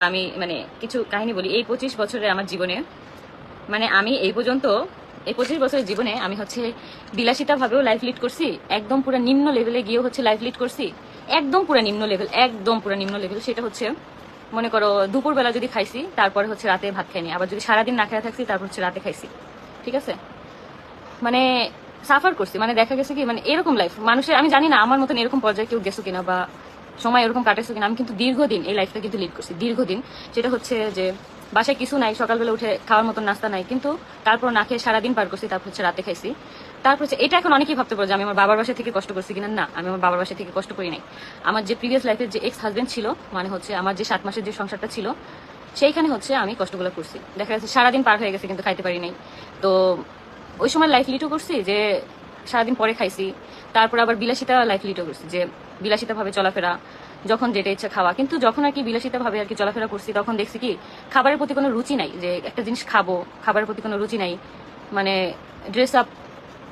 আমি মানে কিছু কাহিনী বলি। এই 25 বছরের আমার জীবনে, মানে আমি এই পর্যন্ত এই 25 বছরের জীবনে আমি হচ্ছে বিলাসিতা ভাবেও লাইফ লিড করছি, একদম পুরো নিম্ন লেভেলে গিয়েও হচ্ছে লাইফ লিড করছি, একদম পুরো নিম্ন লেভেল, একদম পুরো নিম্ন লেভেল। সেটা হচ্ছে মনে করো দুপুরবেলা যদি খাইছি তারপরে হচ্ছে রাতে ভাত খাইনি, আবার যদি সারাদিন না খেয়ে থাকছি তারপর হচ্ছে রাতে খাইছি, ঠিক আছে। মানে সাফার করছি, মানে দেখা গেছে কি মানে এরকম লাইফ মানুষের, আমি জানি না আমার মতন এরকম পর্যায়ে কেউ গেছো কিনা বা সময় এরকম কাটাইছো কিনা। আমি কিন্তু দীর্ঘদিন এই লাইফটা কিন্তু লিড করছি, দীর্ঘদিন। সেটা হচ্ছে যে বাসায় কিছু নাই, সকালবেলা উঠে খাওয়ার মতন নাস্তা নাই, কিন্তু তারপর না খেয়ে সারাদিন পার করছি, তারপর হচ্ছে রাতে খাইছি। তারপর হচ্ছে এটা এখন অনেকেই ভাবতে পারে যে আমি আমার বাবার বাসা থেকে কষ্ট করছি কিনা। না, আমি আমার বাবার বাসা থেকে কষ্ট করি নাই। আমার যে প্রিভিয়াস লাইফের যে এক্স হাজবেন্ড ছিল, মানে হচ্ছে আমার যে 7 মাসের যে সংসারটা ছিল, সেইখানে হচ্ছে আমি কষ্টগুলো করছি। দেখা যাচ্ছে সারাদিন পার হয়ে গেছে কিন্তু খাইতে পারি নাই। তো ওই সময় লাইফ লিডও করছি যে সারাদিন পরে খাইছি, তারপর আবার বিলাসিতা লাইফ লিডও করছি যে বিলাসিতা ভাবে চলাফেরা, যখন যেটা ইচ্ছা খাওয়া। কিন্তু যখন আর কি বিলাসিতা ভাবে আর কি চলাফেরা করছি, তখন দেখছি কি খাবারের প্রতি কোনো রুচি নাই, যে একটা জিনিস খাবো খাবারের প্রতি কোনো রুচি নাই। মানে ড্রেস আপ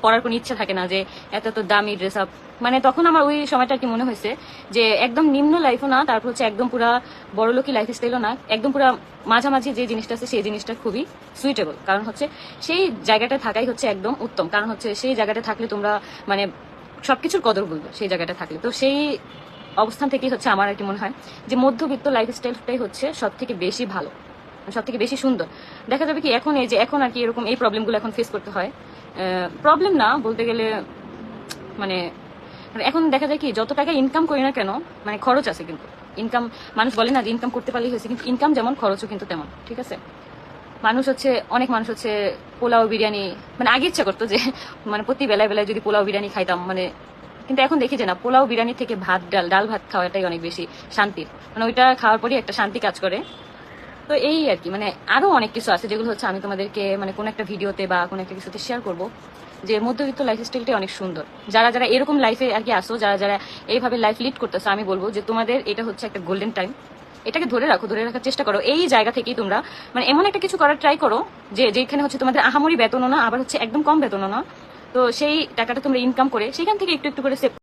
পরার কোনো ইচ্ছা থাকে না, যে এত এত দামি ড্রেস আপ। মানে তখন আমার ওই সময়টা আর কি মনে হয়েছে যে একদম নিম্ন লাইফও না, তারপর হচ্ছে একদম পুরা বড়লোকি লাইফ স্টাইলও না, একদম পুরা মাঝামাঝি যে জিনিসটা আছে সেই জিনিসটা খুবই সুইটেবল। কারণ হচ্ছে সেই জায়গাটা থাকাই হচ্ছে একদম উত্তম। কারণ হচ্ছে সেই জায়গাটা থাকলে তোমরা মানে সবকিছুর কদর বলবে সেই জায়গাটা থাকলে। তো সেই অবস্থান থেকেই হচ্ছে আমার আর কি মনে হয় যে মধ্যবিত্ত লাইফ স্টাইলটাই হচ্ছে সব থেকে বেশি ভালো, সব থেকে বেশি সুন্দর। দেখা যাবে কি এখন এই যে এখন আর কি এরকম এই প্রবলেমগুলো এখন ফেস করতে হয়। প্রবলেম না বলতে গেলে মানে এখন দেখা যায় কি যত টাকা ইনকাম করি না কেন, মানে খরচ আছে কিন্তু। ইনকাম, মানুষ বলে না যে ইনকাম করতে পারলেই হয়েছে, কিন্তু ইনকাম যেমন খরচও কিন্তু তেমন, ঠিক আছে। মানুষ হচ্ছে অনেক মানুষ হচ্ছে পোলাও বিরিয়ানি, মানে আগে ইচ্ছা করতো যে মানে প্রতি বেলায় বেলায় যদি পোলাও বিরিয়ানি খাইতাম, মানে কিন্তু এখন দেখি যে না, পোলাও বিরিয়ানি থেকে ভাত ডাল ডাল ভাত খাওয়াটাই অনেক বেশি শান্তির, মানে ওইটা খাওয়ার পরই একটা শান্তি কাজ করে। তো এই আর কি, মানে আরো অনেক কিছু আছে যেগুলো হচ্ছে আমি তোমাদেরকে মানে কোন একটা ভিডিওতে বা কোন একটা কিছুতে শেয়ার করব, যে মধ্যবিত্ত লাইফ স্টাইলটা অনেক সুন্দর। যারা যারা এরকম লাইফে আর কি আসো, যারা যারা এইভাবে লাইফ লিড করতেছো, আমি বলবো যে তোমাদের এটা হচ্ছে একটা গোল্ডেন টাইম। এটাকে ধরে রাখো, ধরে রাখার চেষ্টা করো। এই জায়গা থেকেই তোমরা মানে এমন একটা কিছু করার ট্রাই করো যে যেখানে হচ্ছে তোমাদের আহামরি বেতনও না, আবার হচ্ছে একদম কম বেতনও না। তো সেই টাকাটা তোমরা ইনকাম করে সেখান থেকে একটু একটু করে সেভ